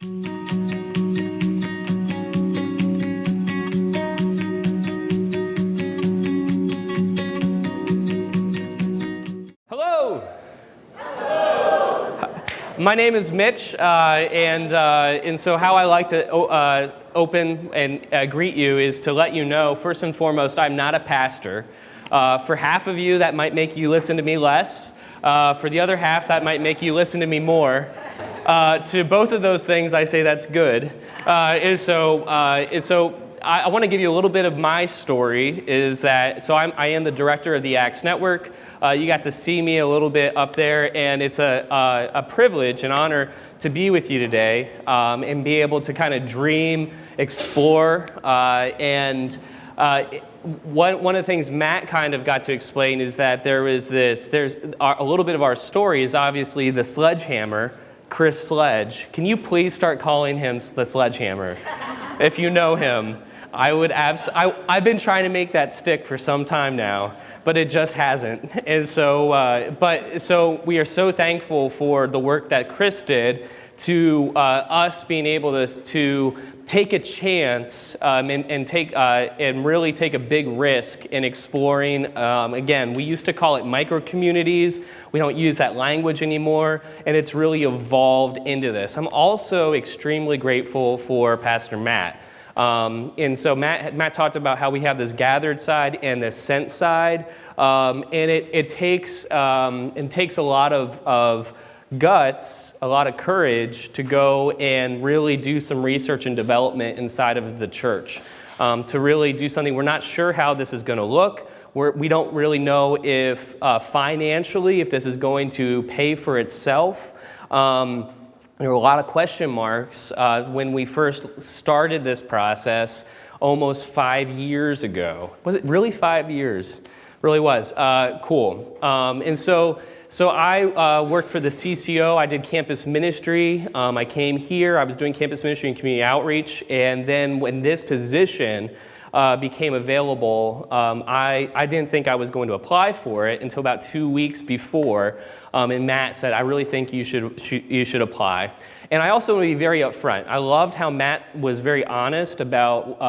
Hello. My name is Mitch, and so how I like to open and greet you is to let you know, first and foremost, I'm not a pastor. For half of you, that might make you listen to me less. For the other half, that might make you listen to me more. To both of those things, I say that's good. I want to give you a little bit of my story. I am the director of the Acts Network. You got to see me a little bit up there, and it's a privilege and honor to be with you today and be able to kind of dream, explore, and one of the things Matt kind of got to explain is that there's a little bit of our story is obviously the sledgehammer, Chris Sledge. Can you please start calling him the sledgehammer? If you know him, I've been trying to make that stick for some time now, but it just hasn't. And so we are so thankful for the work that Chris did to us being able to take a chance and really take a big risk in exploring. Again, we used to call it micro communities. We don't use that language anymore, and it's really evolved into this. I'm also extremely grateful for Pastor Matt. And so Matt talked about how we have this gathered side and this sent side, and it takes a lot of guts, a lot of courage to go and really do some research and development inside of the church, to really do something. We're not sure how this is going to look. We don't really know if financially if this is going to pay for itself. There were a lot of question marks when we first started this process almost 5 years ago. Was it really 5 years? Really was. Cool. And so I worked for the CCO. I did campus ministry. I came here. I was doing campus ministry and community outreach. And then when this position became available, I didn't think I was going to apply for it until about 2 weeks before. And Matt said, I really think you should apply. And I also want to be very upfront. I loved how Matt was very honest about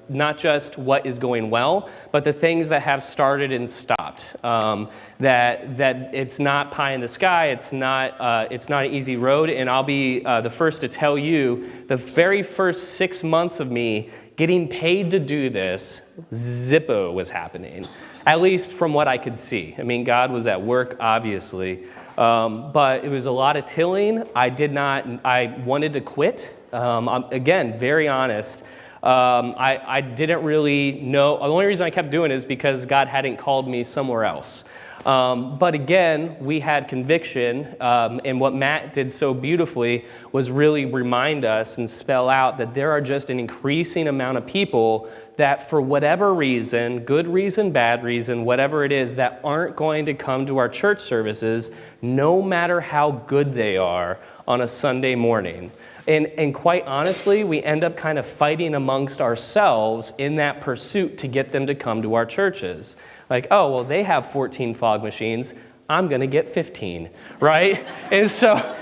not just what is going well, but the things that have started and stopped. That it's not pie in the sky. It's not an easy road. And I'll be the first to tell you, the very first 6 months of me getting paid to do this, Zippo was happening, at least from what I could see. I mean, God was at work, obviously. But it was a lot of tilling. I wanted to quit. Again, very honest. I didn't really know. The only reason I kept doing it is because God hadn't called me somewhere else. But again, we had conviction, and what Matt did so beautifully was really remind us and spell out that there are just an increasing amount of people that for whatever reason, good reason, bad reason, whatever it is, that aren't going to come to our church services, no matter how good they are on a Sunday morning. And quite honestly, we end up kind of fighting amongst ourselves in that pursuit to get them to come to our churches. Like, oh, well, they have 14 fog machines. I'm going to get 15, right? And so,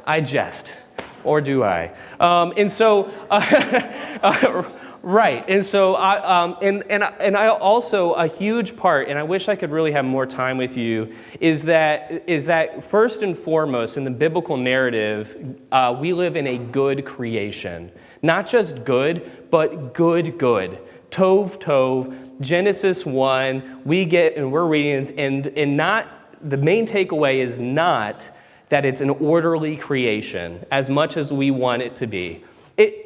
I jest. Or do I? Right. And so, I also, a huge part, and I wish I could really have more time with you, is that first and foremost in the biblical narrative, we live in a good creation. Not just good, but good. Tov, tov. Genesis 1, we're reading, and not, the main takeaway is not that it's an orderly creation as much as we want it to be.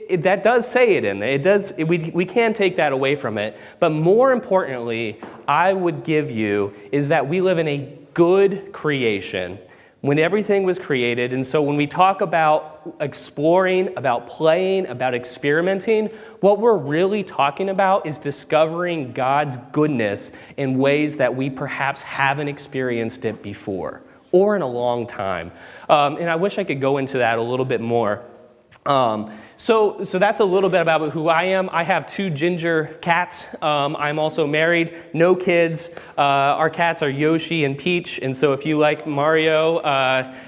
That does say it in there. We can take that away from it. But more importantly, I would give you is that we live in a good creation when everything was created. And so when we talk about exploring, about playing, about experimenting, what we're really talking about is discovering God's goodness in ways that we perhaps haven't experienced it before or in a long time. And I wish I could go into that a little bit more. So that's a little bit about who I am. I have 2 ginger cats. I'm also married, no kids. Our cats are Yoshi and Peach, and so if you like Mario,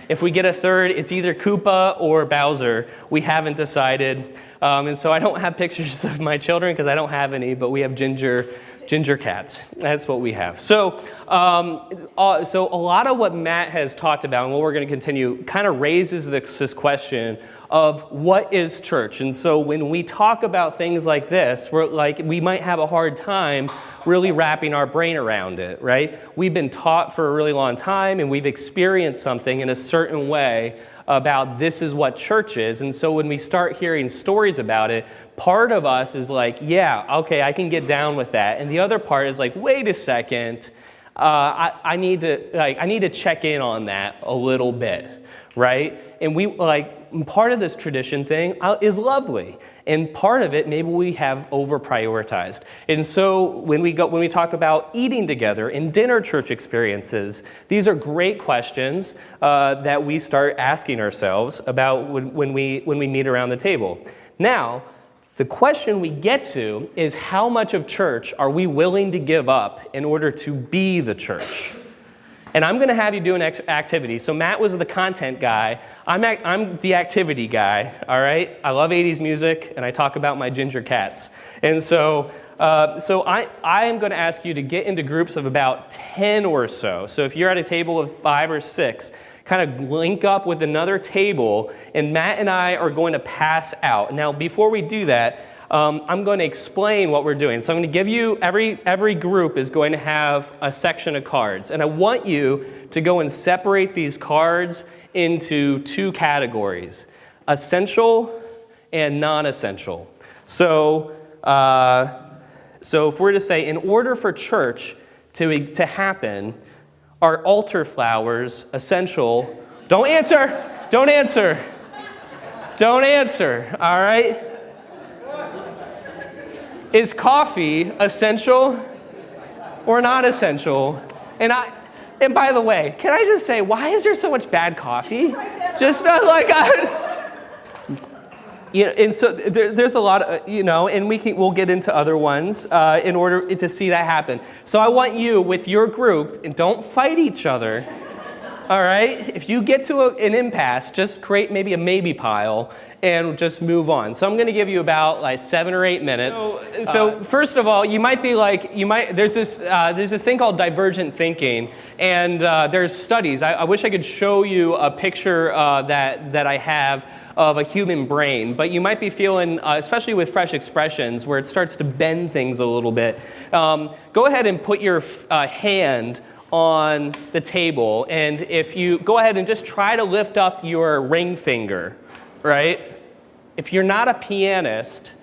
if we get a third, it's either Koopa or Bowser. We haven't decided. And so I don't have pictures of my children because I don't have any, but we have ginger cats. That's what we have. So a lot of what Matt has talked about and what we're going to continue kind of raises this question of what is church. And so when we talk about things like this, we might have a hard time really wrapping our brain around it, right? We've been taught for a really long time and we've experienced something in a certain way about this is what church is. And so when we start hearing stories about it, part of us is like, yeah, okay, I can get down with that. And the other part is like, wait a second, I need to check in on that a little bit, right? And part of this tradition thing is lovely. And part of it, maybe we have over-prioritized. And so when we talk about eating together and dinner church experiences, these are great questions that we start asking ourselves about when we meet around the table. Now, the question we get to is how much of church are we willing to give up in order to be the church? And I'm going to have you do an activity. So Matt was the content guy. I'm the activity guy, all right? I love 80s music, and I talk about my ginger cats. And so I am going to ask you to get into groups of about 10 or so. So if you're at a table of 5 or 6, kind of link up with another table, and Matt and I are going to pass out. Now, before we do that, I'm going to explain what we're doing. So I'm going to give you, every group is going to have a section of cards. And I want you to go and separate these cards into 2 categories, essential and non-essential. So if we're to say, in order for church to happen, are altar flowers essential? Don't answer, all right? Is coffee essential or not essential? And by the way, can I just say, why is there so much bad coffee? Just and so there's a lot of, and we'll get into other ones in order to see that happen. So I want you with your group, and don't fight each other. All right? If you get to an impasse, just create maybe a maybe pile and just move on. So I'm going to give you about 7 or 8 minutes. So first of all, there's this thing called divergent thinking, and there's studies. I wish I could show you a picture that I have of a human brain, but you might be feeling, especially with fresh expressions, where it starts to bend things a little bit. Go ahead and put your hand on the table, and if you go ahead and just try to lift up your ring finger, right? If you're not a pianist,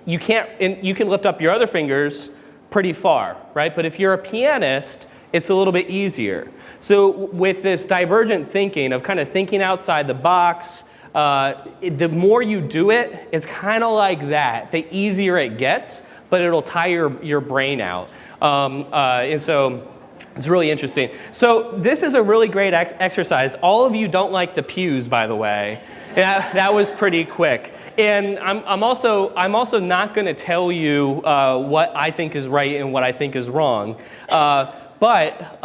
you can't, and you can lift up your other fingers pretty far, right? But if you're a pianist, it's a little bit easier. So with this divergent thinking of kind of thinking outside the box, the more you do it, it's kind of like that. The easier it gets, but it'll tire your brain out. And so it's really interesting. So this is a really great exercise. All of you don't like the pews, by the way. That was pretty quick. And I'm also not going to tell you what I think is right and what I think is wrong. But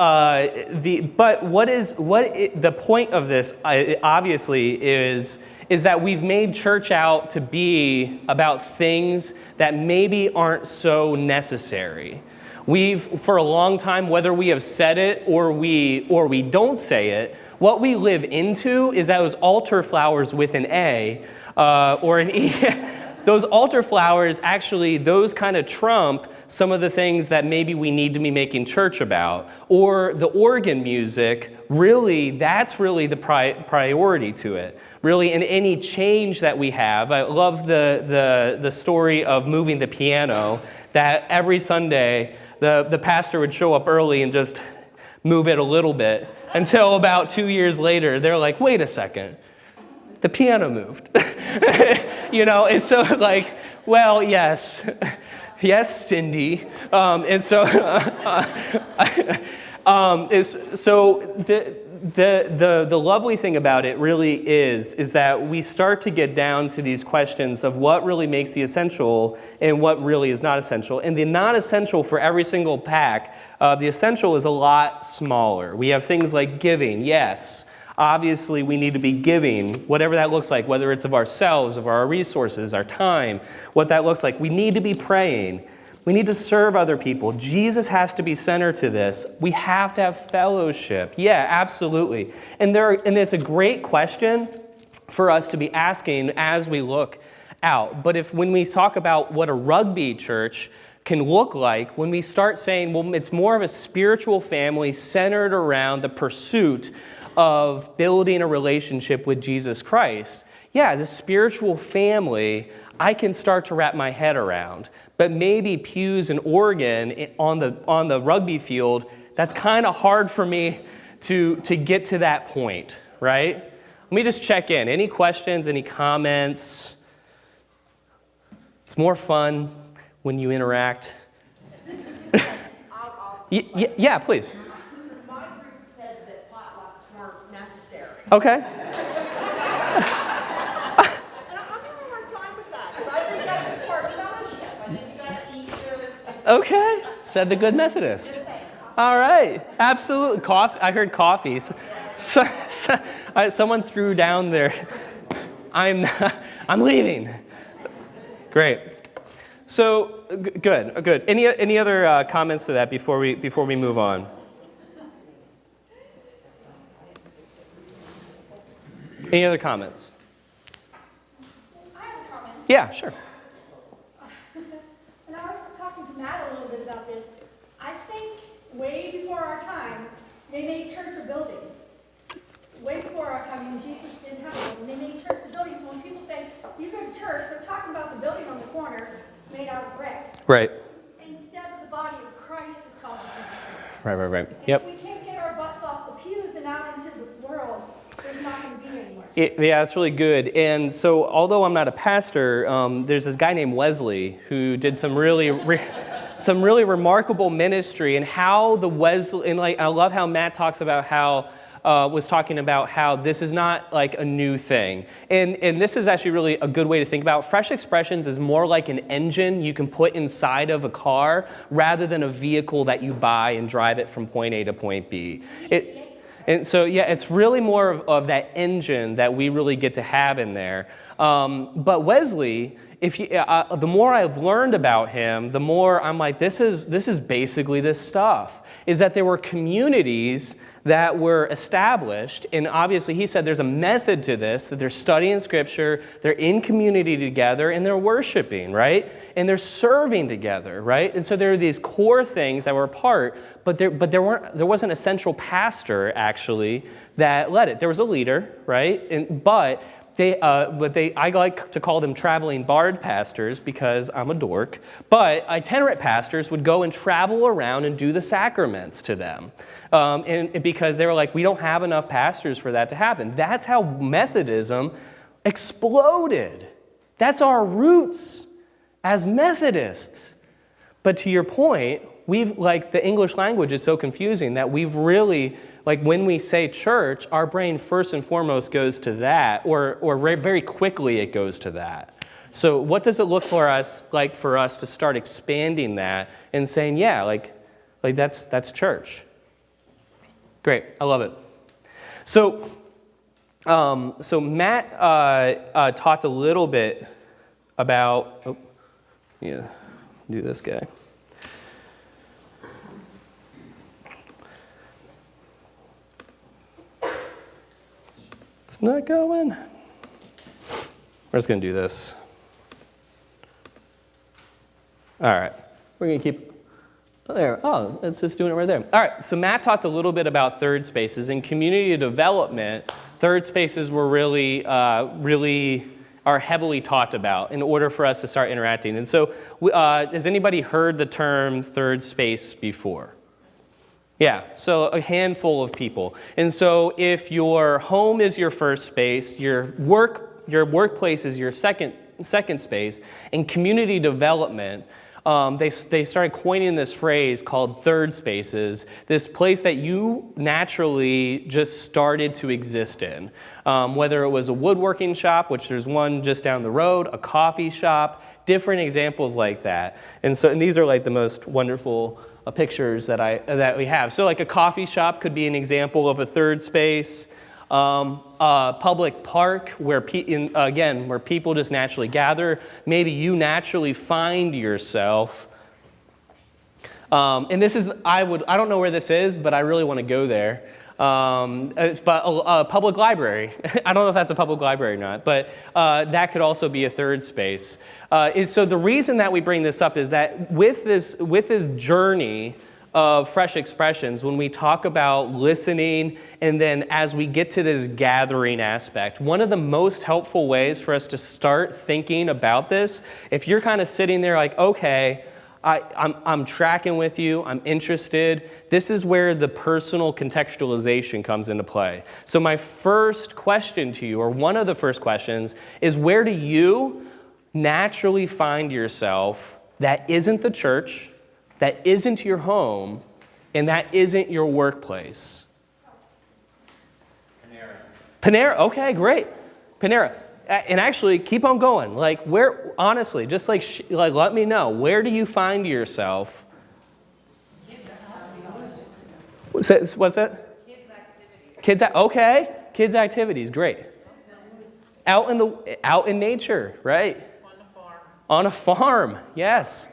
the point of this obviously is that we've made church out to be about things that maybe aren't so necessary. We've, for a long time, whether we have said it or we don't say it, what we live into is those altar flowers with an A or an E. Those altar flowers, actually, those kind of trump some of the things that maybe we need to be making church about. Or the organ music, really, that's really the priority to it. Really, in any change that we have, I love the story of moving the piano, that every Sunday, the pastor would show up early and just move it a little bit until about 2 years later, they're like, wait a second, the piano moved. It's so like, well, yes, Cindy. the lovely thing about it really is that we start to get down to these questions of what really makes the essential and what really is not essential. And the not essential for every single pack, the essential is a lot smaller. We have things like giving, yes. Obviously, we need to be giving, whatever that looks like, whether it's of ourselves, of our resources, our time, what that looks like. We need to be praying. We need to serve other people. Jesus has to be center to this. We have to have fellowship. Yeah, absolutely. And it's a great question for us to be asking as we look out. But when we talk about what a rugby church can look like, when we start saying, well, it's more of a spiritual family centered around the pursuit of building a relationship with Jesus Christ, yeah, the spiritual family, I can start to wrap my head around. But maybe pews in Oregon on the rugby field, that's kind of hard for me to get to that point, right? Let me just check in. Any questions, any comments? It's more fun when you interact. Yeah, please. My group said that potlucks weren't necessary. Okay. And I'm having a hard time with that, because I think that's part of fellowship. I think you got to eat the... Okay, said the good Methodist. All right, absolutely. Coffee. I heard coffee. Someone threw down their. I'm leaving. Great. So good. Any other comments to that before we move on? Any other comments? I have a comment. Yeah, sure. And I was talking to Matt a little bit about this. I think way before our time, they made church a building. Way before our time, when Jesus didn't have a building, they made church a building. So when people say, you go to church, they're talking about the building on the corner made out of brick. Right. Instead of the body of Christ is called the church. Right. And Yep. if we can't get our butts off the pews and out into the world, there's not going to be anywhere. Yeah, that's really good. And so, although I'm not a pastor, there's this guy named Wesley who did some really remarkable ministry. And how the Wesley, and I love how Matt talks about how was talking about how this is not like a new thing. And this is actually really a good way to think about it. Fresh Expressions is more like an engine you can put inside of a car rather than a vehicle that you buy and drive it from point A to point B. And so, yeah, it's really more of that engine that we really get to have in there. But Wesley, the more I've learned about him, the more I'm like, this is basically this stuff. Is that there were communities that were established, and obviously he said there's a method to this, that they're studying Scripture, they're in community together, and they're worshiping, right? And they're serving together, right? And so there are these core things that were a part, but there wasn't a central pastor, actually, that led it. There was a leader, right? But I like to call them traveling bard pastors because I'm a dork, but itinerant pastors would go and travel around and do the sacraments to them. And because they were like, we don't have enough pastors for that to happen. That's how Methodism exploded. That's our roots as Methodists. But to your point, the English language is so confusing that we've really, when we say church, our brain first and foremost goes to that, or very quickly it goes to that. So what does it look like for us to start expanding that and saying, yeah, that's church? Great, I love it. So Matt talked a little bit about, do this guy. It's not going. We're just going to do this. All right, we're going to keep. There. Oh, it's just doing it right there. All right, so Matt talked a little bit about third spaces. In community development, third spaces were really are heavily talked about in order for us to start interacting. And so has anybody heard the term third space before? Yeah, so a handful of people. And so if your home is your first space, your workplace is your second space, and community development they started coining this phrase called third spaces, this place that you naturally just started to exist in. Whether it was a woodworking shop, which there's one just down the road, a coffee shop, different examples like that. And these are like the most wonderful pictures that we have. So like a coffee shop could be an example of a third space. A public park where where people just naturally gather. Maybe you naturally find yourself. And this is I don't know where this is, but I really want to go there. But a public library. I don't know if that's a public library or not, but that could also be a third space. So the reason that we bring this up is that with this journey of Fresh Expressions, when we talk about listening, and then as we get to this gathering aspect, one of the most helpful ways for us to start thinking about this, if you're kind of sitting there like, okay, I'm tracking with you, I'm interested, this is where the personal contextualization comes into play. So my first question to you, or one of the first questions, is where do you naturally find yourself that isn't the church, that isn't your home, and that isn't your workplace? Panera, okay, great. Panera. And actually, keep on going. Like, where, honestly, just like let me know, where do you find yourself? What's that? Kids activities. Okay, kids activities, great. Out in nature, right? On a farm, yes.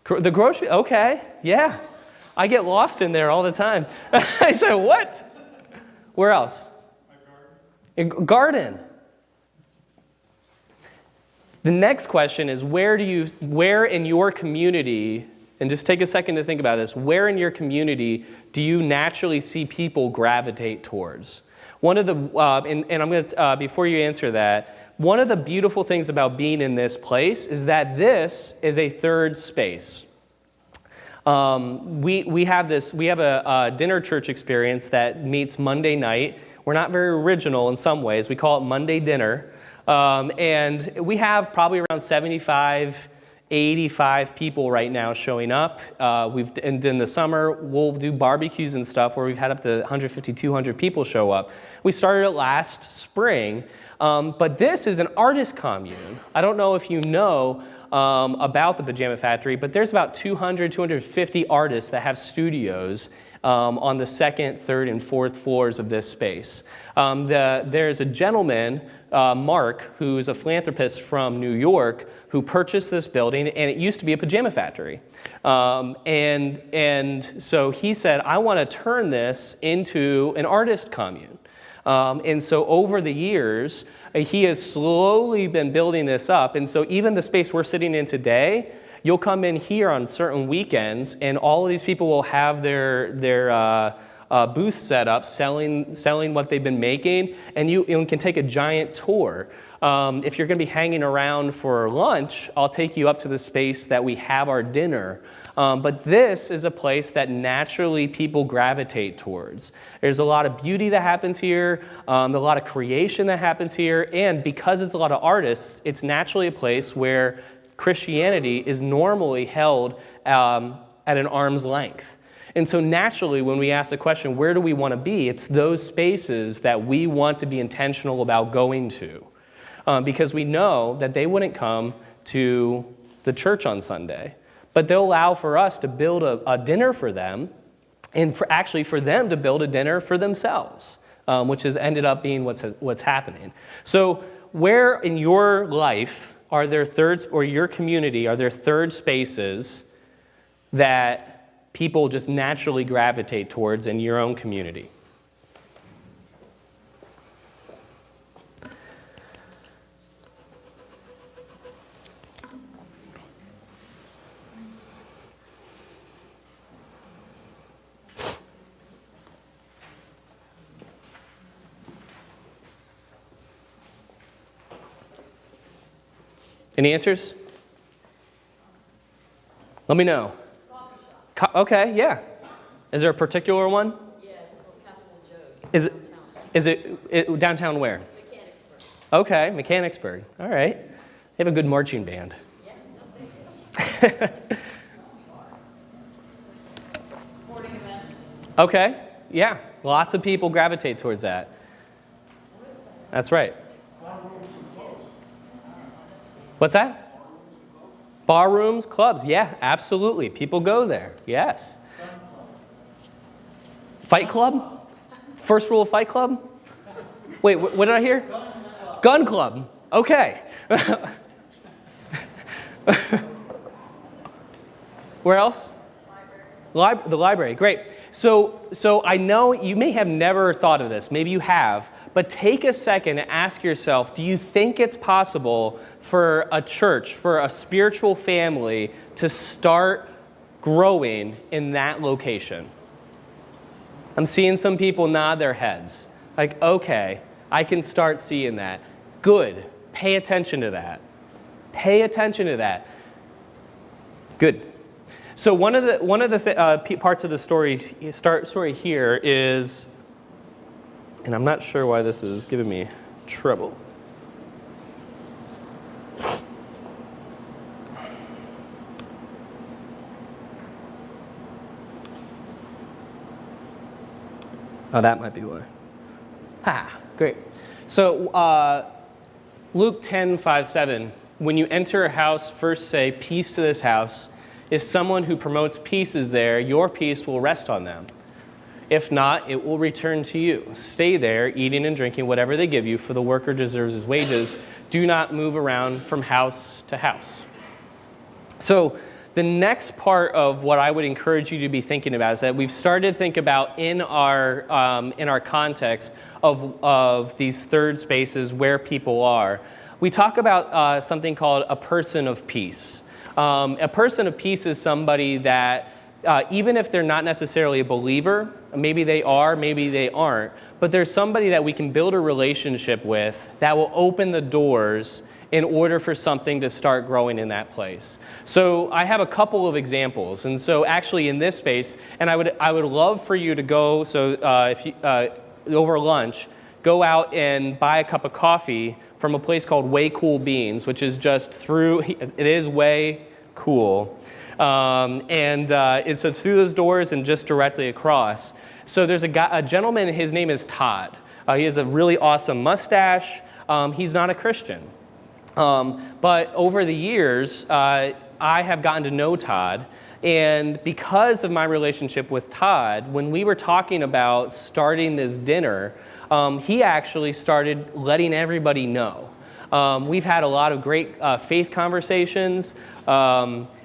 The grocery, okay, yeah. I get lost in there all the time. I said, what? Where else? My garden. The next question is, where in your community, and just take a second to think about this, where in your community do you naturally see people gravitate towards? One of the, and I'm going to, before you answer that, one of the beautiful things about being in this place is that this is a third space. We have a dinner church experience that meets Monday night. We're not very original in some ways. We call it Monday dinner. And we have probably around 75, 85 people right now showing up. And in the summer, we'll do barbecues and stuff where we've had up to 150, 200 people show up. We started it last spring, but this is an artist commune. I don't know if you know about the Pajama Factory, but there's about 200, 250 artists that have studios on the second, third, and fourth floors of this space. There's a gentleman, Mark, who's a philanthropist from New York, who purchased this building, and it used to be a pajama factory. And so he said, I want to turn this into an artist commune. And so over the years, he has slowly been building this up. And so even the space we're sitting in today, you'll come in here on certain weekends, and all of these people will have their booth set up, selling what they've been making, and you can take a giant tour. If you're going to be hanging around for lunch, I'll take you up to the space that we have our dinner. But this is a place that naturally people gravitate towards. There's a lot of beauty that happens here, a lot of creation that happens here, and because it's a lot of artists, it's naturally a place where Christianity is normally held at an arm's length. And so naturally, when we ask the question, where do we want to be? It's those spaces that we want to be intentional about going to. Because we know that they wouldn't come to the church on Sunday. But they'll allow for us to build a dinner for them, and for them to build a dinner for themselves, which has ended up being what's happening. So where in your life are there your community, are there third spaces that people just naturally gravitate towards in your own community? Any answers? Let me know. Okay, yeah. Is there a particular one? Yeah, it's called Capital Joe's. Is it downtown where? Mechanicsburg. Okay, Mechanicsburg. All right. They have a good marching band. Yeah, no, say Sporting event. Okay, yeah, lots of people gravitate towards that. That's right. What's that? Bar rooms, clubs, yeah, absolutely. People go there, yes. Fight club? First rule of Fight Club? Wait, what did I hear? Gun club. Okay. Where else? The library, great. So I know you may have never thought of this, maybe you have, but take a second and ask yourself, do you think it's possible for a church, for a spiritual family to start growing in that location? I'm seeing some people nod their heads. Like, okay, I can start seeing that. Good. Pay attention to that. Pay attention to that. Good. So one of the parts of the story here is, and I'm not sure why this is giving me trouble. Oh, that might be why. Great. So Luke 10:5-7, when you enter a house, first say, peace to this house. If someone who promotes peace is there, your peace will rest on them. If not, it will return to you. Stay there, eating and drinking whatever they give you, for the worker deserves his wages. Do not move around from house to house. So the next part of what I would encourage you to be thinking about is that we've started to think about in our context of these third spaces where people are. We talk about something called a person of peace. A person of peace is somebody that, even if they're not necessarily a believer, maybe they are, maybe they aren't, but there's somebody that we can build a relationship with that will open the doors in order for something to start growing in that place. So I have a couple of examples. And so actually in this space, and I would love for you to go, so if you, over lunch, go out and buy a cup of coffee from a place called Way Cool Beans, which is just through, it is way cool. So it's through those doors and just directly across. So there's a gentleman, his name is Todd. He has a really awesome mustache. He's not a Christian. But over the years, I have gotten to know Todd. And because of my relationship with Todd, when we were talking about starting this dinner, he actually started letting everybody know. We've had a lot of great faith conversations.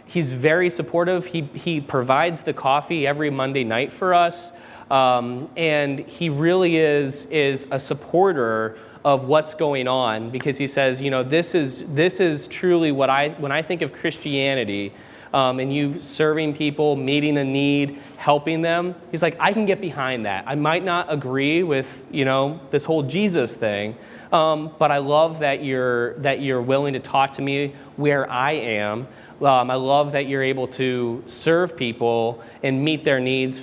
He's very supportive. He provides the coffee every Monday night for us. And he really is a supporter of what's going on, because he says, you know, this is truly what when I think of Christianity, and you serving people, meeting a need, helping them, he's like, I can get behind that. I might not agree with, you know, this whole Jesus thing, but I love that you're willing to talk to me where I am. I love that you're able to serve people and meet their needs,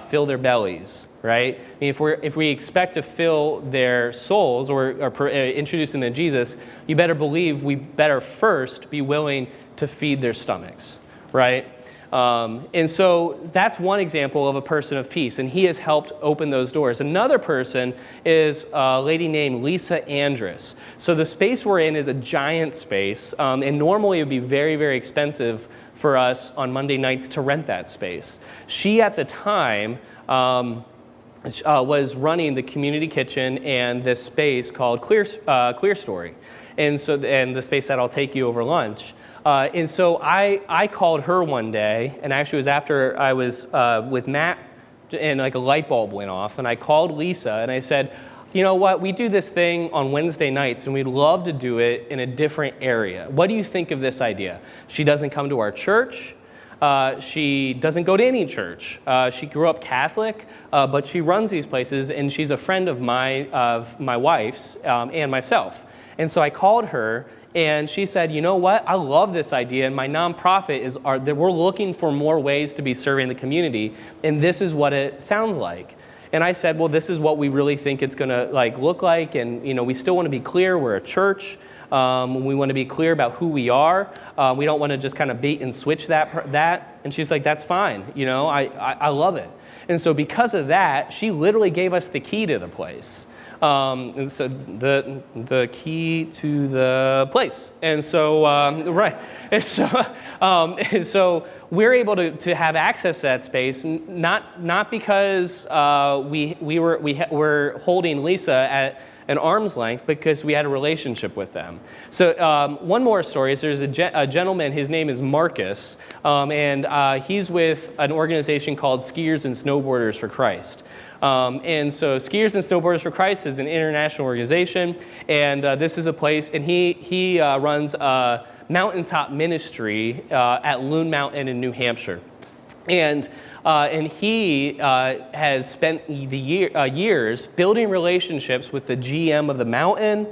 fill their bellies, right? I mean, if we expect to fill their souls or introduce them to Jesus, you better believe we better first be willing to feed their stomachs, right? And so that's one example of a person of peace, and he has helped open those doors. Another person is a lady named Lisa Andrus. So the space we're in is a giant space, and normally it would be very, very expensive for us on Monday nights to rent that space. She, at the time, was running the community kitchen and this space called Clear Story, and the space that I'll take you over lunch. And so I called her one day, and actually it was after I was with Matt, and like a light bulb went off, and I called Lisa and I said, you know what, we do this thing on Wednesday nights and we'd love to do it in a different area. What do you think of this idea? She doesn't come to our church. She doesn't go to any church. She grew up Catholic, but she runs these places, and she's a friend of my wife's and myself. And so I called her, and she said, you know what, I love this idea, and my nonprofit we're looking for more ways to be serving the community, and this is what it sounds like. And I said, well, this is what we really think it's going to look like, and we still want to be clear, we're a church, We want to be clear about who we are. We don't want to just kind of bait and switch that. And she's like, that's fine. You know, I love it. And so because of that, she literally gave us the key to the place. And so the key to the place. And so, right. And so we're able to have access to that space, not because we were holding Lisa at an arm's length, because we had a relationship with them. So one more story is there's a gentleman, his name is Marcus, and he's with an organization called Skiers and Snowboarders for Christ. And so Skiers and Snowboarders for Christ is an international organization, and this is a place, and he runs a mountaintop ministry at Loon Mountain in New Hampshire. And he has spent the years building relationships with the GM of the mountain.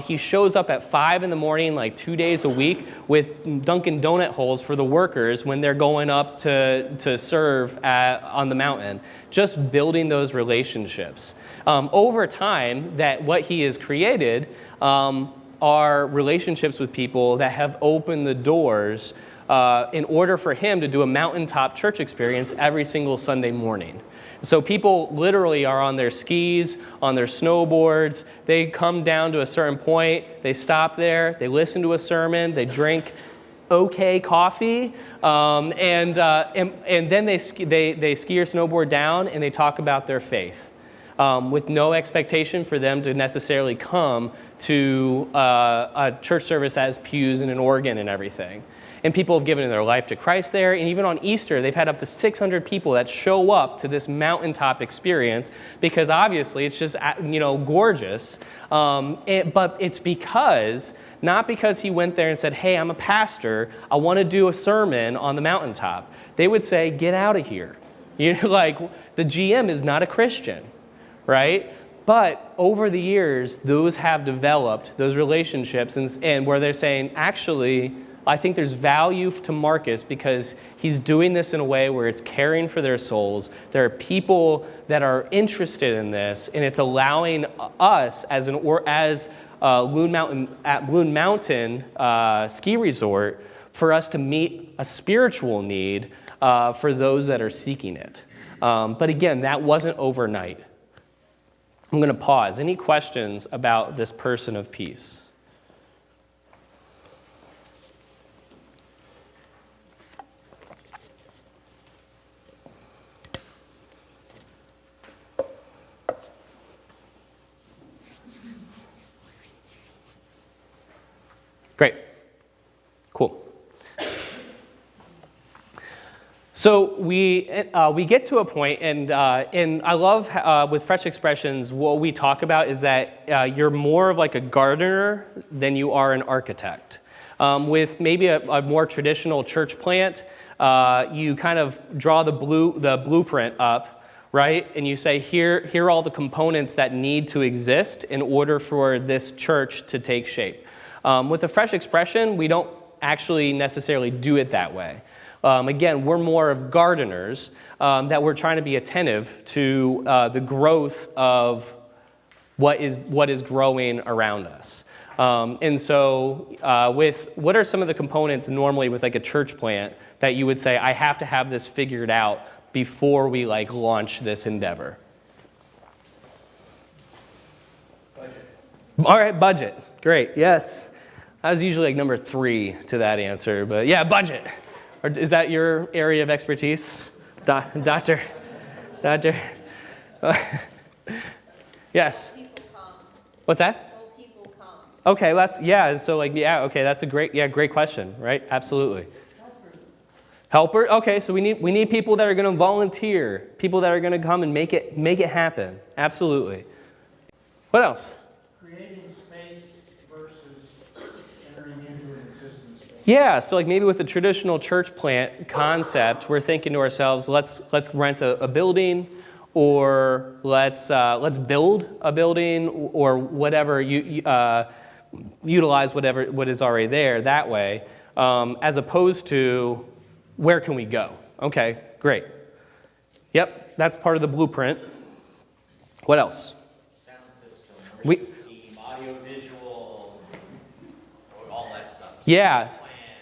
He shows up at 5 in the morning, like 2 days a week, with Dunkin' Donut holes for the workers when they're going up to serve on the mountain. Just building those relationships. Over time, what he has created are relationships with people that have opened the doors in order for him to do a mountaintop church experience every single Sunday morning. So people literally are on their skis, on their snowboards. They come down to a certain point, they stop there, they listen to a sermon, they drink okay coffee, and then they ski or snowboard down and they talk about their faith. With no expectation for them to necessarily come to a church service that has pews and an organ and everything. And people have given their life to Christ there. And even on Easter, they've had up to 600 people that show up to this mountaintop experience because obviously it's just, gorgeous. But it's not because he went there and said, hey, I'm a pastor. I want to do a sermon on the mountaintop. They would say, get out of here. Like the GM is not a Christian, right? But over the years, those have developed, those relationships, and where they're saying, actually, I think there's value to Marcus because he's doing this in a way where it's caring for their souls. There are people that are interested in this, and it's allowing us as Loon Mountain ski resort for us to meet a spiritual need for those that are seeking it. But again, that wasn't overnight. I'm going to pause. Any questions about this person of peace? Great. Cool. So we get to a point, and I love with Fresh Expressions, what we talk about is that you're more of like a gardener than you are an architect. With maybe a more traditional church plant, you kind of draw the blueprint up, right? And you say, here are all the components that need to exist in order for this church to take shape. With a Fresh Expression, we don't actually necessarily do it that way. Again, we're more of gardeners that we're trying to be attentive to the growth of what is growing around us. And so what are some of the components normally with like a church plant that you would say, I have to have this figured out before we like launch this endeavor? Budget. All right, budget. Great, yes. I was usually like number 3 to that answer, but yeah, budget. Or is that your area of expertise, Doctor? Yes. People come. What's that? Will people come? Okay, that's a great question, right? Absolutely. Helper. Okay, so we need people that are going to volunteer, people that are going to come and make it happen. Absolutely. What else? Creating space versus entering into an existing space. Yeah, so like maybe with the traditional church plant concept, we're thinking to ourselves, let's rent a building, or let's build a building, or whatever utilize what is already there that way, as opposed to where can we go? Okay, great. Yep, that's part of the blueprint. What else? Sound system, team, audio, visual. Yeah.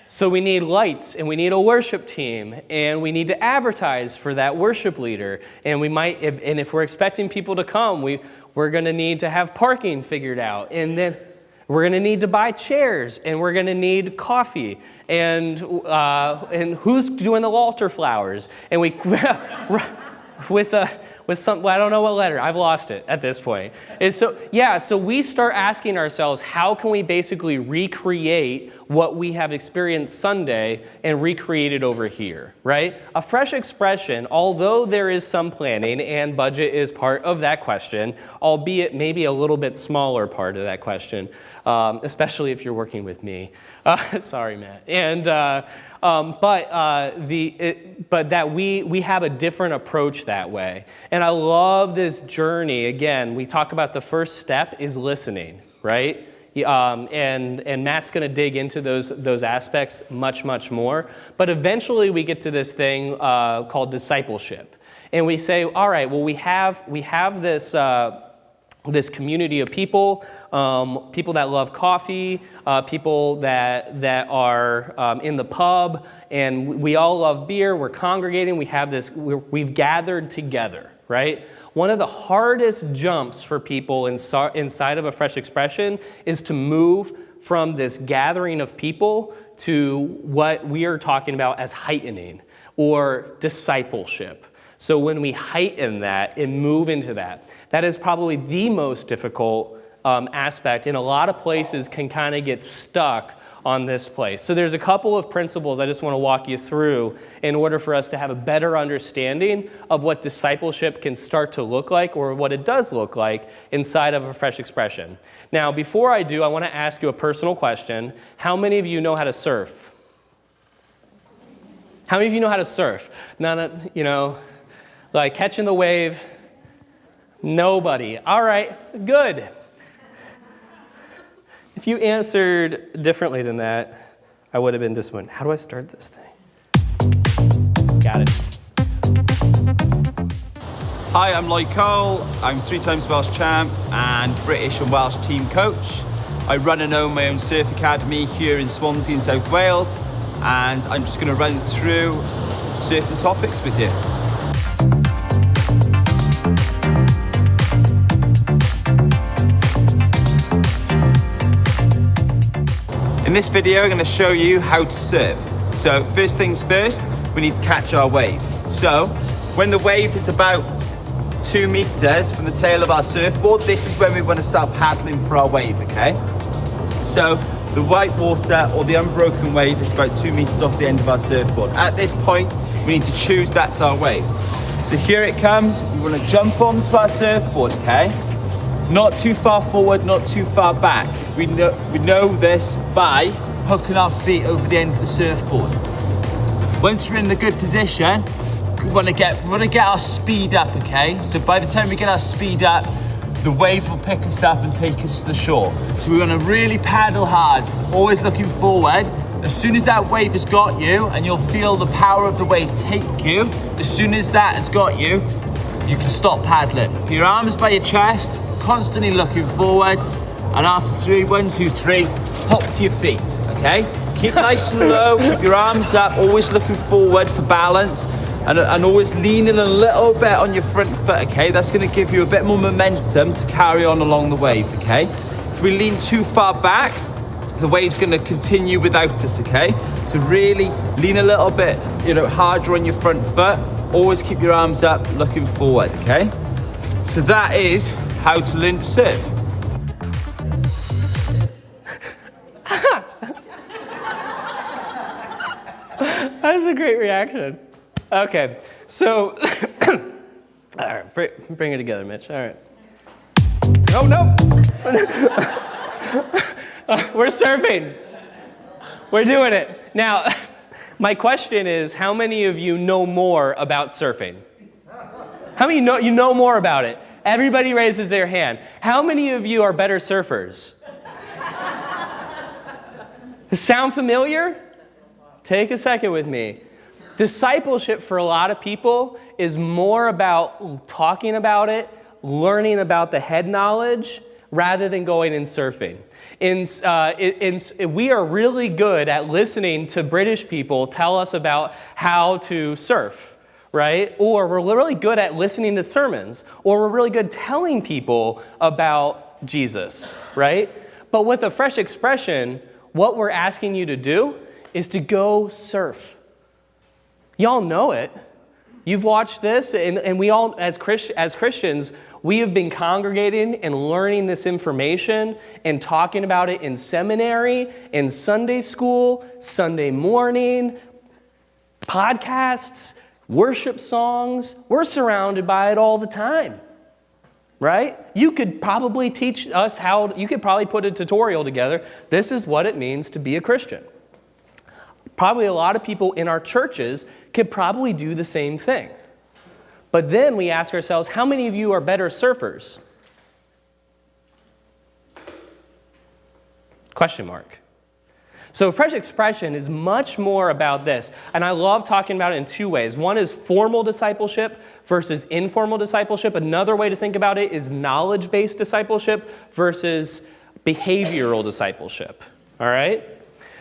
So we need lights, and we need a worship team, and we need to advertise for that worship leader. And we might, and if we're expecting people to come, we're going to need to have parking figured out, and then we're going to need to buy chairs, and we're going to need coffee, and who's doing the altar flowers, and we with some, I don't know what letter, I've lost it at this point. And so we start asking ourselves, how can we basically recreate what we have experienced Sunday and recreate it over here, right? A fresh expression, although there is some planning and budget is part of that question, albeit maybe a little bit smaller part of that question, especially if you're working with me. Sorry, Matt. And but that we have a different approach that way. And I love this journey. Again, we talk about the first step is listening, right? And Matt's going to dig into those aspects much more. But eventually we get to this thing called discipleship, and we say, all right, well we have this. This community of people, people that love coffee, people that are in the pub, and we all love beer. We're congregating. We have this. We've gathered together, right? One of the hardest jumps for people inside of a fresh expression is to move from this gathering of people to what we are talking about as heightening or discipleship. So when we heighten that and move into that, that is probably the most difficult aspect. In a lot of places can kind of get stuck on this place. So there's a couple of principles I just want to walk you through in order for us to have a better understanding of what discipleship can start to look like, or what it does look like inside of a fresh expression. Now, before I do, I want to ask you a personal question. How many of you know how to surf? How many of you know how to surf? None, like catching the wave. Nobody. All right, good. If you answered differently than that, I would have been disappointed. How do I start this thing? Got it. Hi, I'm Lloyd Cole. I'm 3 times Welsh champ and British and Welsh team coach. I run and own my own surf academy here in Swansea in South Wales, and I'm just going to run through surfing topics with you. In this video, I'm going to show you how to surf. So first things first, we need to catch our wave. So when the wave is about 2 meters from the tail of our surfboard, this is when we want to start paddling for our wave, okay? So the white water or the unbroken wave is about 2 meters off the end of our surfboard. At this point, we need to choose that's our wave. So here it comes, we want to jump onto our surfboard, okay? Not too far forward, not too far back. We know this by hooking our feet over the end of the surfboard. Once we're in the good position, we want to get our speed up, okay? So by the time we get our speed up, the wave will pick us up and take us to the shore. So we want to really paddle hard, always looking forward. As soon as that wave has got you, and you'll feel the power of the wave take you, as soon as that has got you, you can stop paddling. Put your arms by your chest, constantly looking forward, and after 3, 1, 2, 3, hop to your feet, okay? Keep nice and low, keep your arms up, always looking forward for balance, and always leaning a little bit on your front foot, okay? That's gonna give you a bit more momentum to carry on along the wave, okay? If we lean too far back, the wave's gonna continue without us, okay? So really lean a little bit, harder on your front foot, always keep your arms up, looking forward, okay? So that is how to learn to surf. That's a great reaction. Okay, so, all right, bring it together, Mitch. All right. No. We're surfing. We're doing it. Now, my question is, how many of you know more about surfing? How many you know more about it? Everybody raises their hand. How many of you are better surfers? Sound familiar? Take a second with me. Discipleship for a lot of people is more about talking about it, learning about the head knowledge, rather than going and surfing. We are really good at listening to British people tell us about how to surf, right? Or we're really good at listening to sermons, or we're really good telling people about Jesus, right? But with a Fresh Expression, what we're asking you to do is to go surf. Y'all know it. You've watched this, and we all, as Christians, we have been congregating and learning this information and talking about it in seminary, in Sunday school, Sunday morning, podcasts, worship songs. We're surrounded by it all the time, right? You could probably teach us you could probably put a tutorial together. This is what it means to be a Christian. Probably a lot of people in our churches could probably do the same thing. But then we ask ourselves, how many of you are better surfers? Question mark. So Fresh Expression is much more about this. And I love talking about it in two ways. One is formal discipleship versus informal discipleship. Another way to think about it is knowledge-based discipleship versus behavioral discipleship. All right?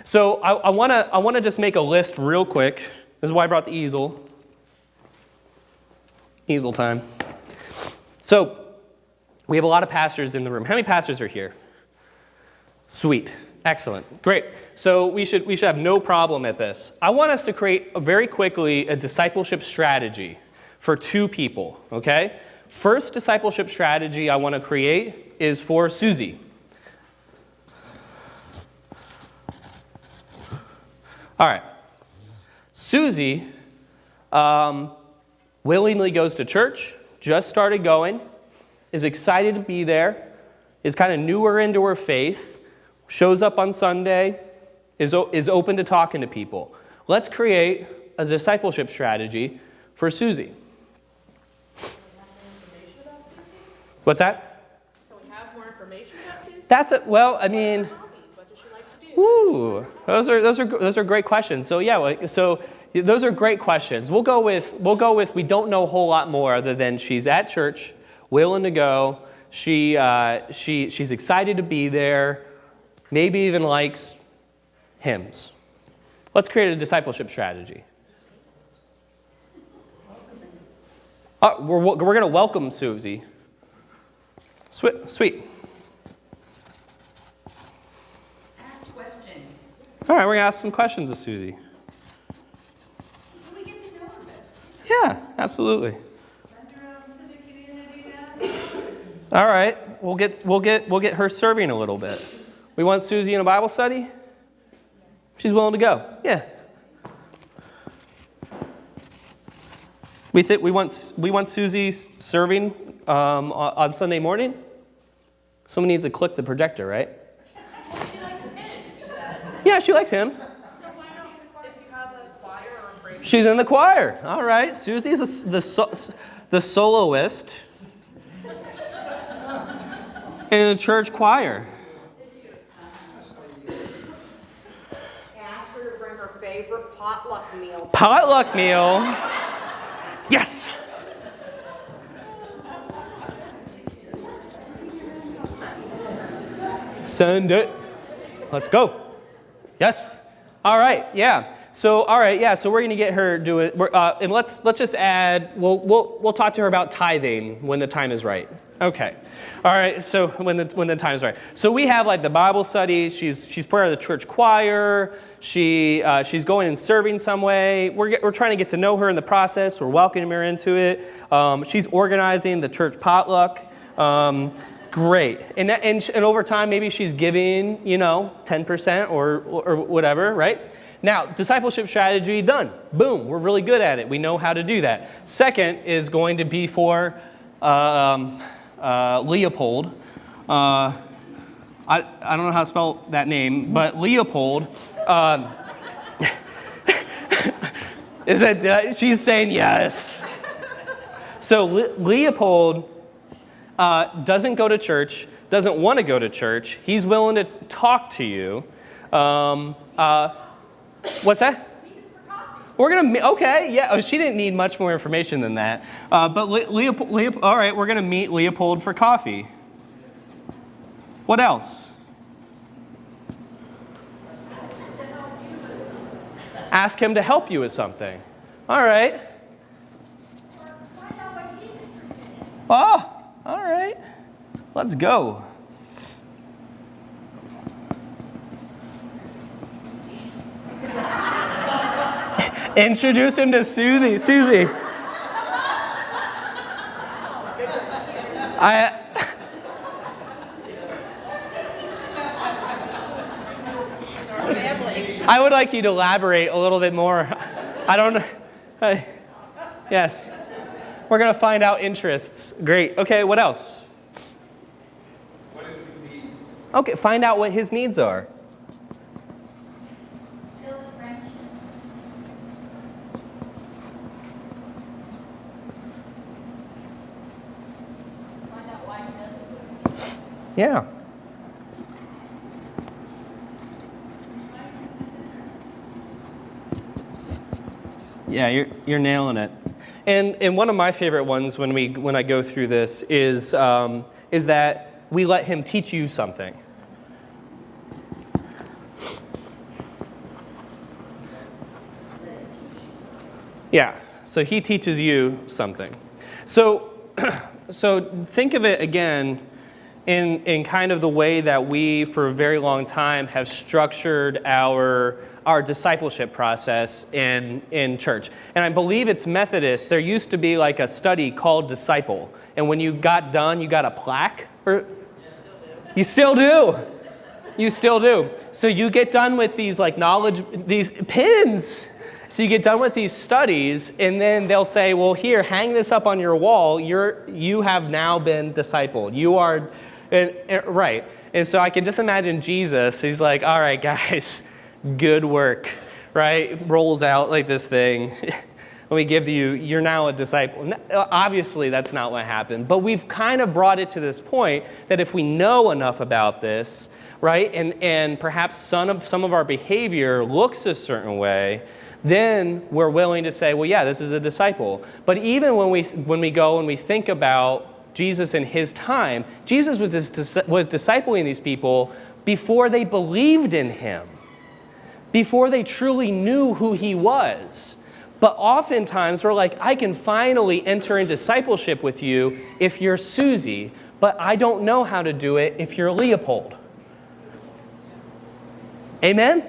So I want to just make a list real quick. This is why I brought the easel. Easel time. So we have a lot of pastors in the room. How many pastors are here? Sweet. Excellent. Great. So we should have no problem at this. I want us to create very quickly a discipleship strategy for two people, okay? First discipleship strategy I want to create is for Susie. All right. Susie willingly goes to church, just started going, is excited to be there, is kind of newer into her faith, shows up on Sunday, is open to talking to people. Let's create a discipleship strategy for Susie. What's that? Can we have more information about Susie? That's it. Well, I mean, What does she like to do? ooh, those are great questions. So yeah, so those are great questions. We'll go with we don't know a whole lot more other than she's at church, willing to go. She's excited to be there. Maybe even likes hymns. Let's create a discipleship strategy. We're going to welcome Susie. Sweet. Ask questions. All right, we're going to ask some questions of Susie. So we get to know her better. Yeah, absolutely. Send her out into the community and ask her. All right, we'll get her serving a little bit. We want Susie in a Bible study? She's willing to go. Yeah. We want Susie serving on Sunday morning. Someone needs to click the projector, right? She likes hymns, she said. Yeah, she likes him. So why not, if you have a choir or a praise She's in the choir. All right, Susie's the soloist in the church choir. Ask her to bring her favorite potluck meal. Potluck meal. Yes. Send it. Let's go. Yes. All right. Yeah. So we're gonna get her do it. And let's just add. We'll talk to her about tithing when the time is right. Okay. All right. So when the time is right. So we have like the Bible study. She's part of the church choir. She's going and serving some way. We're trying to get to know her in the process. We're welcoming her into it. She's organizing the church potluck. Great. And over time, maybe she's giving, 10% or whatever, right? Now, discipleship strategy done. Boom. We're really good at it. We know how to do that. Second is going to be for Leopold. I don't know how to spell that name, but Leopold. Is that she's saying yes? So Leopold doesn't go to church, doesn't want to go to church. He's willing to talk to you. What's that? We're okay, yeah. Oh, she didn't need much more information than that. But Leopold, all right, we're gonna meet Leopold for coffee. What else? Ask him to help you with something. All right. Find out what he's interested in. Oh, all right. Let's go. Introduce him to Susie. I would like you to elaborate a little bit more. I don't know. Yes. We're going to find out interests. Great. Okay, what else? What is his need? Okay, find out what his needs are. Build friendship. Find out why he does it. Yeah. Yeah, you're nailing it. And one of my favorite ones when I go through this is that we let him teach you something. Yeah, so he teaches you something. So think of it again in kind of the way that we, for a very long time, have structured our discipleship process in church. And I believe it's Methodist. There used to be like a study called Disciple. And when you got done, you got a plaque. You still do. You still do. So you get done with these like knowledge, these pins. So you get done with these studies, and then they'll say, well, here, hang this up on your wall. You have now been discipled. You are, right. And so I can just imagine Jesus. He's like, all right, guys, good work, right? Rolls out like this thing. Let me give you, you're now a disciple. Obviously, that's not what happened. But we've kind of brought it to this point that if we know enough about this, right, and perhaps some of our behavior looks a certain way, then we're willing to say, well, yeah, this is a disciple. But even when we go and we think about Jesus in his time, Jesus was discipling these people before they believed in him, before they truly knew who he was. But oftentimes we're like, I can finally enter in discipleship with you if you're Susie, but I don't know how to do it if you're Leopold. Amen?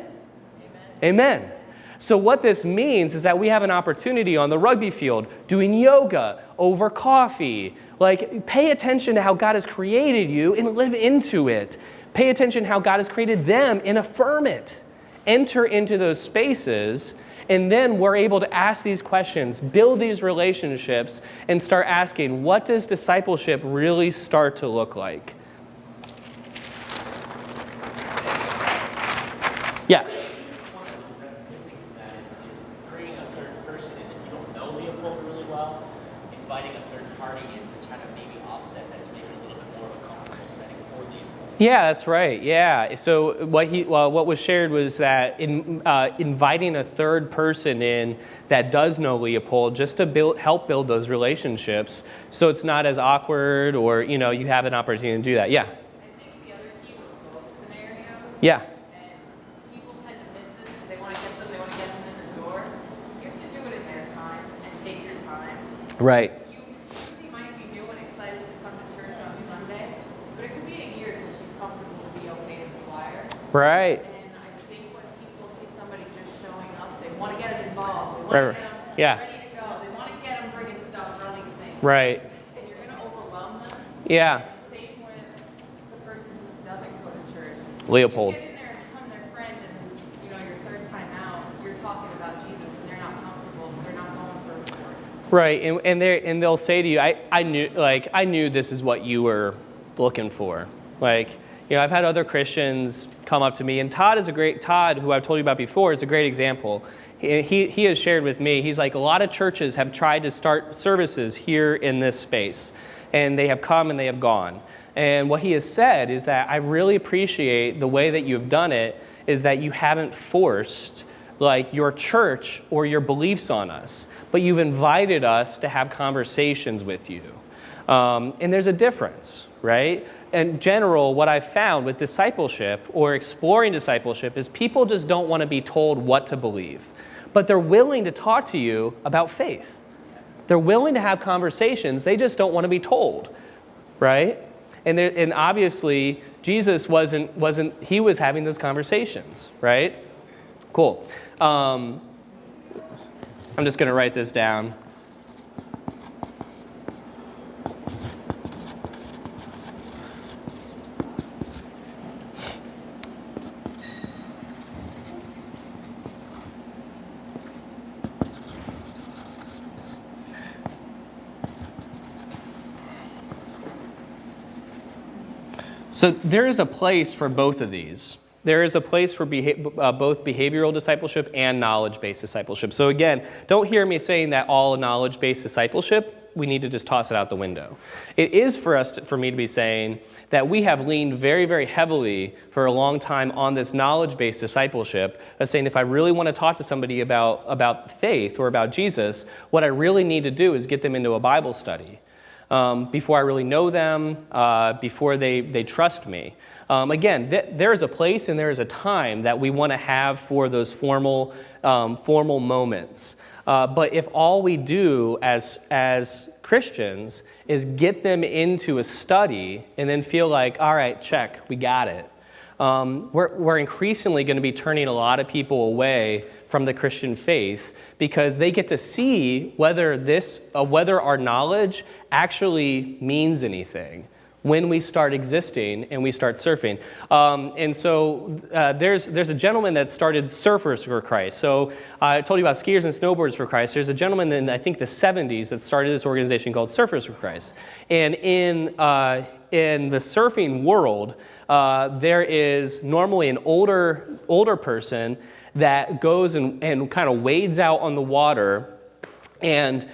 Amen. So what this means is that we have an opportunity on the rugby field, doing yoga, over coffee. Like, pay attention to how God has created you and live into it. Pay attention to how God has created them and affirm it. Enter into those spaces, and then we're able to ask these questions, build these relationships, and start asking, what does discipleship really start to look like? Yeah. One of the that's missing from that is bringing a third person in that you don't know Leopold really well, inviting a third party in to try to maybe offset that to make it a little bit more of a comfortable setting for Leopold. Yeah, that's right. Yeah. So what was shared was that inviting a third person in that does know Leopold just to help build those relationships, so it's not as awkward, or you have an opportunity to do that. Yeah. I think the other key was both scenarios. Yeah. And people tend to miss this because they want to get them in the door. You have to do it in their time and take your time. Right. Susie might be new and excited to come to church on Sunday, but it could be a year till she's comfortable to be okay in the choir. Right. And I think when people see somebody just showing up, they want to get them involved. They want Right. to get them Yeah. ready to go. They want to get them bringing stuff, running things. Right. And you're going to overwhelm them. Yeah. Same with the person who doesn't go to church. Leopold. You get in there and become their friend, and your third time out, you're talking about Jesus, and they're not comfortable. They're not going for a report. Right, and they'll say to you, I knew this is what you were looking for. I've had other Christians come up to me, and Todd, who I've told you about before, is a great example. He has shared with me, he's like, a lot of churches have tried to start services here in this space, and they have come and they have gone. And what he has said is that I really appreciate the way that you've done it, is that you haven't forced your church or your beliefs on us, but you've invited us to have conversations with you. And there's a difference, right? in general, what I've found with discipleship or exploring discipleship is people just don't want to be told what to believe, but they're willing to talk to you about faith. They're willing to have conversations. They just don't want to be told, right? And obviously, Jesus he was having those conversations, right? Cool. I'm just going to write this down. So there is a place for both of these. There is a place for both behavioral discipleship and knowledge-based discipleship. So again, don't hear me saying that all knowledge-based discipleship, we need to just toss it out the window. It is for me to be saying that we have leaned very, very heavily for a long time on this knowledge-based discipleship of saying if I really want to talk to somebody about faith or about Jesus, what I really need to do is get them into a Bible study. Before I really know them, before they trust me. Again, there is a place and there is a time that we want to have for those formal moments. But if all we do as Christians is get them into a study and then feel like, all right, check, we got it. We're increasingly going to be turning a lot of people away from the Christian faith because they get to see whether our knowledge actually means anything when we start existing and we start surfing. And so there's a gentleman that started Surfers for Christ. So I told you about Skiers and Snowboarders for Christ. There's a gentleman in, I think, the 70s that started this organization called Surfers for Christ. And in the surfing world, there is normally an older person that goes and kind of wades out on the water and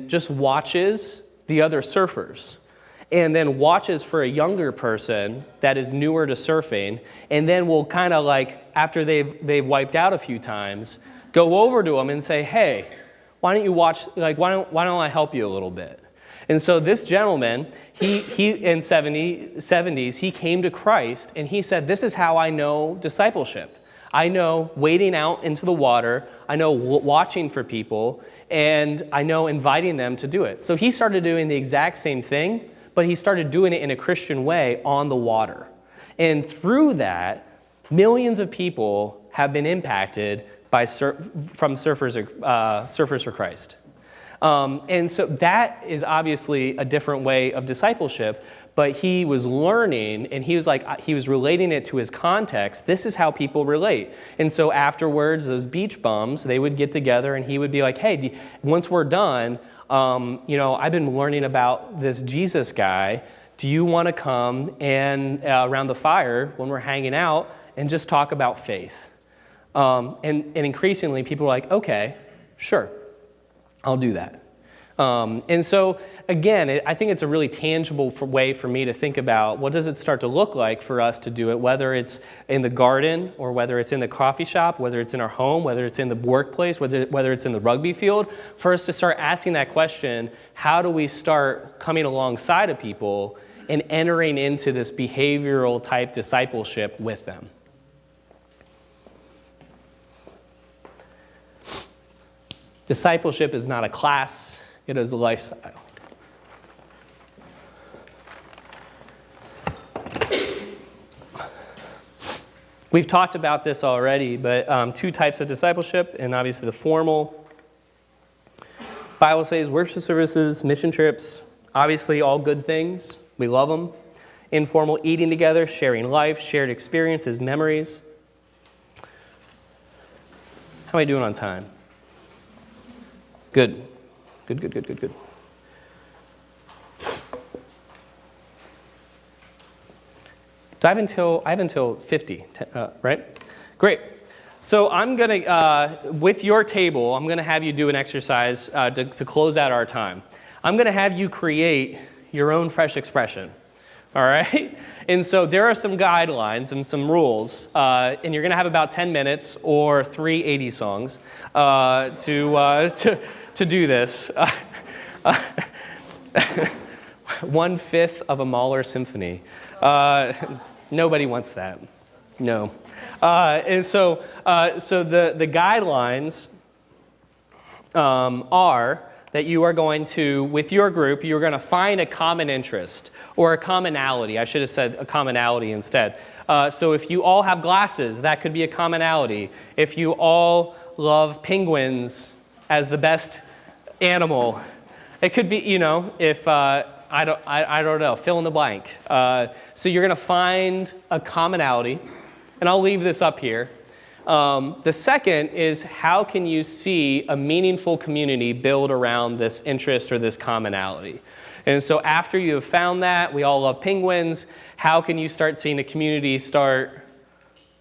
just watches the other surfers, and then watches for a younger person that is newer to surfing, and then will kind of like, after they've wiped out a few times, go over to them and say, hey, why don't you watch, like, why don't I help you a little bit? And so this gentleman, he in 70s, he came to Christ, and he said, this is how I know discipleship. I know wading out into the water, I know watching for people, and I know inviting them to do it. So he started doing the exact same thing, but he started doing it in a Christian way on the water. And through that, millions of people have been impacted from Surfers for Christ. And so that is obviously a different way of discipleship, but he was learning, and he was relating it to his context. This is how people relate. And so afterwards, those beach bums, they would get together, and he would be like, hey, once we're done, I've been learning about this Jesus guy. Do you want to come and around the fire when we're hanging out and just talk about faith? And increasingly, people are like, okay, sure, I'll do that. And so, again, I think it's a really tangible way for me to think about what does it start to look like for us to do it, whether it's in the garden or whether it's in the coffee shop, whether it's in our home, whether it's in the workplace, whether it's in the rugby field, for us to start asking that question, how do we start coming alongside of people and entering into this behavioral type discipleship with them? Discipleship is not a class, it is a lifestyle. We've talked about this already, but two types of discipleship, and obviously the formal Bible studies, worship services, mission trips, obviously all good things. We love them. Informal eating together, sharing life, shared experiences, memories. How am I doing on time? Good. Good. I have until 50, right? Great. So I'm going to, with your table, I'm going to have you do an exercise to close out our time. I'm going to have you create your own fresh expression, all right? And so there are some guidelines and some rules, and you're going to have about 10 minutes or 3 80 songs to do this. 1/5 of a Mahler symphony. Nobody wants that. No. And so the guidelines are that you are going to, with your group, you're going to find a common interest or a commonality. I should have said a commonality instead. So if you all have glasses, that could be a commonality. If you all love penguins as the best animal, it could be, if I don't know, fill in the blank. So you're going to find a commonality, and I'll leave this up here. The second is, how can you see a meaningful community build around this interest or this commonality? And so after you have found that, we all love penguins, how can you start seeing a community start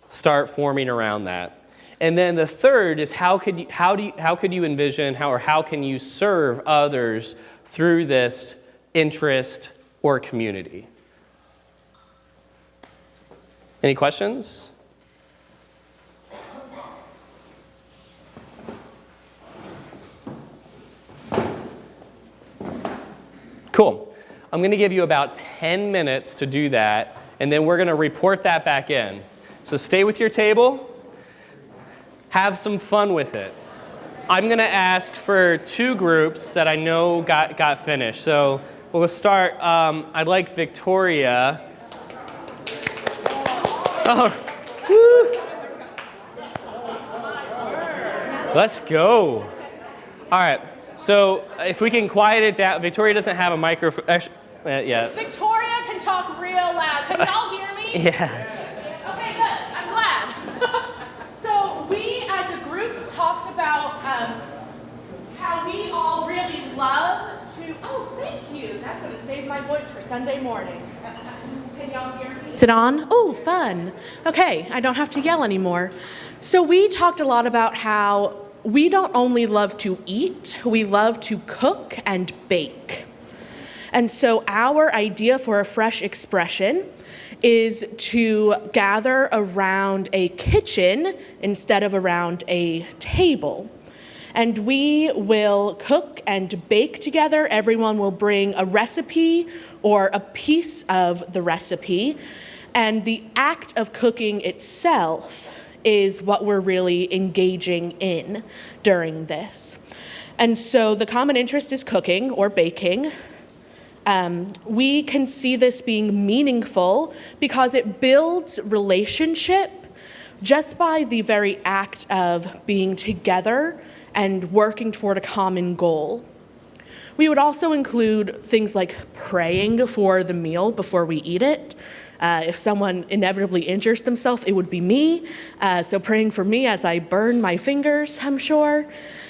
forming around that? And then the third is, how could you envision, how can you serve others through this interest or community? Any questions? Cool. I'm going to give you about 10 minutes to do that, and then we're going to report that back in. So stay with your table. Have some fun with it. I'm going to ask for 2 groups that I know got finished. So we'll start. I'd like Victoria. Oh, woo. Let's go. All right. So if we can quiet it down. Victoria doesn't have a microphone. Yeah. Victoria can talk real loud. Can y'all hear me? Yes. Okay, good. I'm glad. So we, as a group, talked about how we all really love to. Oh, thank you. That's going to save my voice for Sunday morning. Can y'all hear me? Is it on? Oh, fun. Okay, I don't have to yell anymore. So we talked a lot about how we don't only love to eat, we love to cook and bake. And so our idea for a fresh expression is to gather around a kitchen instead of around a table. And we will cook and bake together. Everyone will bring a recipe or a piece of the recipe. And the act of cooking itself is what we're really engaging in during this. And so the common interest is cooking or baking. We can see this being meaningful because it builds relationship just by the very act of being together and working toward a common goal. We would also include things like praying for the meal before we eat it. If someone inevitably injures themselves, it would be me. So praying for me as I burn my fingers, I'm sure.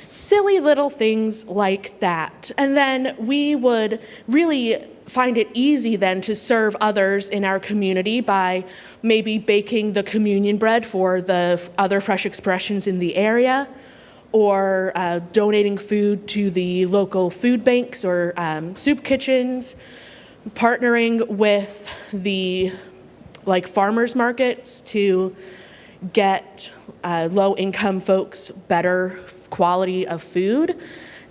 Silly little things like that. And then we would really find it easy then to serve others in our community by maybe baking the communion bread for the other fresh expressions in the area, or donating food to the local food banks or soup kitchens, partnering with the farmers markets to get low-income folks better quality of food,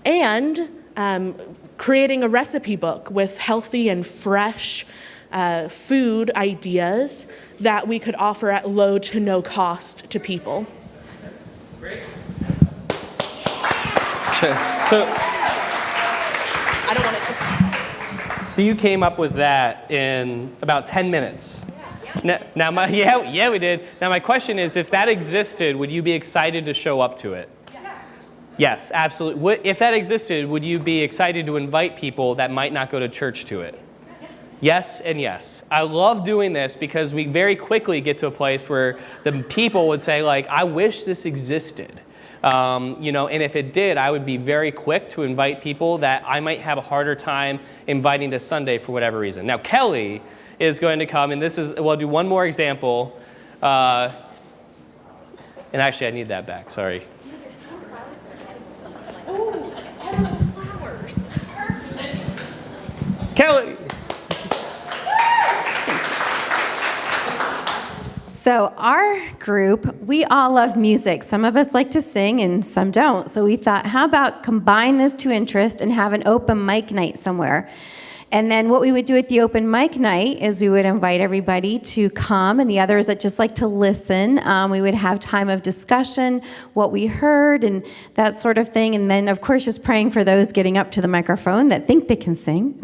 and creating a recipe book with healthy and fresh food ideas that we could offer at low to no cost to people. Great. So, I don't want it to. So you came up with that in about 10 minutes. Now we did. Now my question is, if that existed, would you be excited to show up to it? Yes, absolutely. If that existed, would you be excited to invite people that might not go to church to it? Yes and yes. I love doing this because we very quickly get to a place where the people would say, I wish this existed. And if it did, I would be very quick to invite people that I might have a harder time inviting to Sunday for whatever reason. Now, Kelly is going to come, and we'll do one more example. And actually, I need that back, sorry. Kelly! So our group, we all love music. Some of us like to sing and some don't. So we thought, how about combine those two interests and have an open mic night somewhere? And then what we would do at the open mic night is we would invite everybody to come, and the others that just like to listen, we would have time of discussion, what we heard, and that sort of thing. And then, of course, just praying for those getting up to the microphone that think they can sing.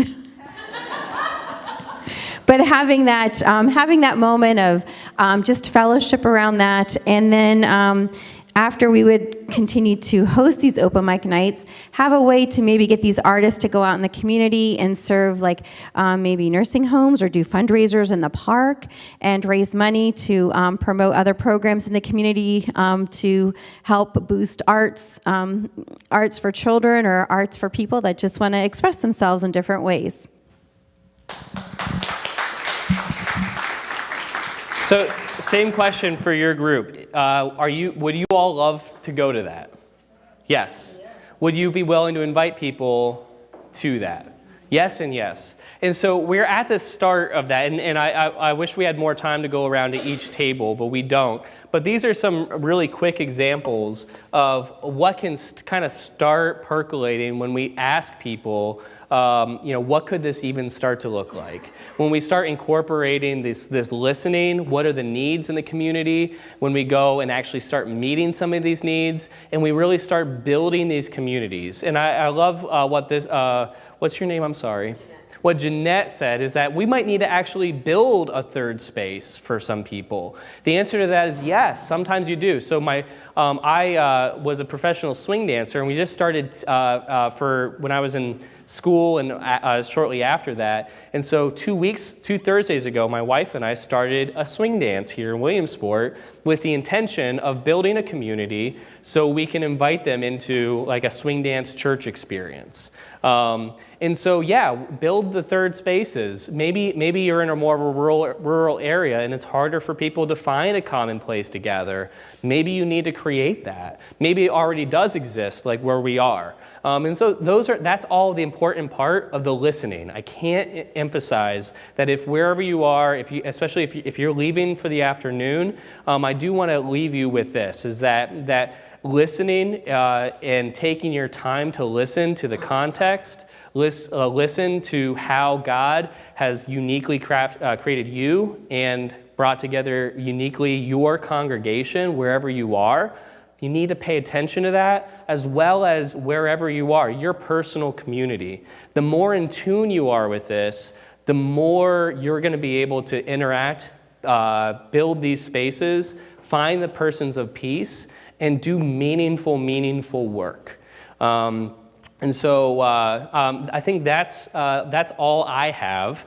But having that moment of just fellowship around that, and then after we would continue to host these open mic nights, have a way to maybe get these artists to go out in the community and serve like maybe nursing homes or do fundraisers in the park and raise money to promote other programs in the community to help boost arts for children or arts for people that just want to express themselves in different ways. So, same question for your group. Would you all love to go to that? Yes. Would you be willing to invite people to that? Yes and yes. And so we're at the start of that, and I wish we had more time to go around to each table, but we don't. But these are some really quick examples of what can kind of start percolating when we ask people, what could this even start to look like? When we start incorporating this listening, what are the needs in the community? When we go and actually start meeting some of these needs, and we really start building these communities. And I love what's your name? I'm sorry. What Jeanette said is that we might need to actually build a third space for some people. The answer to that is yes, sometimes you do. So I was a professional swing dancer, and we just started for when I was in school and shortly after that. And so 2 Thursdays ago, my wife and I started a swing dance here in Williamsport with the intention of building a community so we can invite them into like a swing dance church experience. And so, yeah, build the third spaces. Maybe you're in a more of a rural area and it's harder for people to find a common place to gather. Maybe you need to create that. Maybe it already does exist, like where we are. And so that's all the important part of the listening. I can't emphasize that if wherever you are, especially if you're leaving for the afternoon, I do want to leave you with this: is that listening and taking your time to listen to the context. Listen to how God has uniquely created you and brought together uniquely your congregation wherever you are. You need to pay attention to that, as well as wherever you are, your personal community. The more in tune you are with this, the more you're going to be able to interact, build these spaces, find the persons of peace, and do meaningful work. And so I think that's all I have.